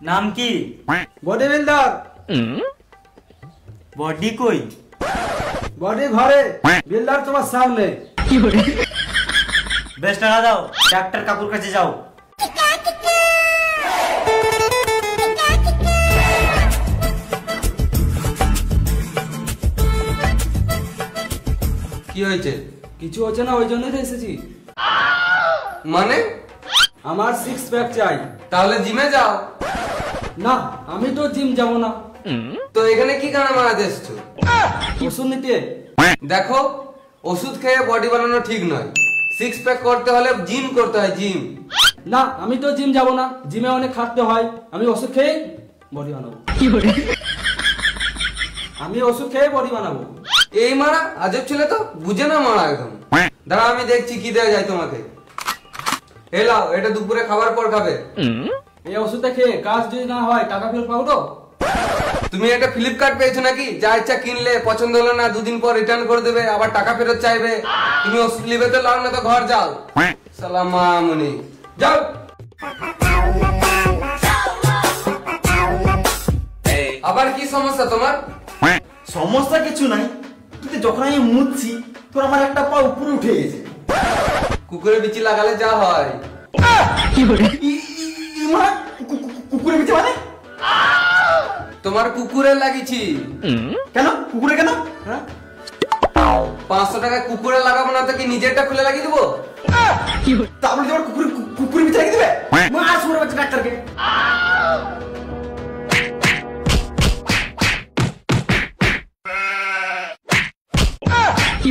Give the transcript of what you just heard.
নাম কি? Body builder. Body কই? বডি ঘরে, বিল্ডার তোমার সামনে। বেশ টাকা দাও, ডাক্তার কাকুর কাছে যাও। কি হয়েছে? কিছু হচ্ছে না, ওই জন্যই তো এসেছি। মানে? আমার 6 প্যাক চাই। তাহলে জিমে যাও। না, আমি তো জিম যাব না। তো এখানে কি কারণে মারাতে এসছো? ওষুধ নিতে। দেখো, ওষুধ খেয়ে বডি বানানো ঠিক নয়। 6 প্যাক করতে হলে জিম করতে হয়, জিম। না, আমি তো জিম যাব না, জিমে অনেক খাটতে হয়। আমি ওষুধ খেয়ে বডি বানাবো। আমি ওষুধ খেয়ে বডি বানাবো। এই মারা আজব ছেলে তো, বুঝে না মারা একদম। দাঁড়া, আমি দেখছি কি দেওয়া যায় তোমাকে। এলাও, এটা দুপুরে খাবার পর খাবে। এই ওষুধটা খেয়ে কাজ যদি না হয় টাকা ফেরত পাবো তো? তুমি একটা ফ্লিপকার্ট পেয়েছো নাকি? যা ইচ্ছা কিনলে, পছন্দ হলো না 2 দিন পর রিটার্ন করে দেবে, আবার টাকা ফেরত চাইবে। তুমি ওষুধ নিবে তো লাও, না তো ঘর যাও। সালাম মামুনি, যাও। আবার কি সমস্যা তোমার? সমস্যা কিছু নাই, কিন্তু যখন আমি মুছছি তোর আমার একটা পা উপরে উঠে গেছে। কুকুরের বিচি লাগালে যা হয়। কুকুরের বিচি মানে? তোমার কুকুরে লাগিয়েছি। কেন কুকুরে কেন? হ্যাঁ, 500 টাকা কুকুরে লাগাবো না তো কি নিজেরটা খুলে লাগিয়ে দেবো? তারপরে তোমার কুকুরের বিচি লাগিয়ে দিবে? মার শুনে বাচ্চা ডাক্তারকে। কি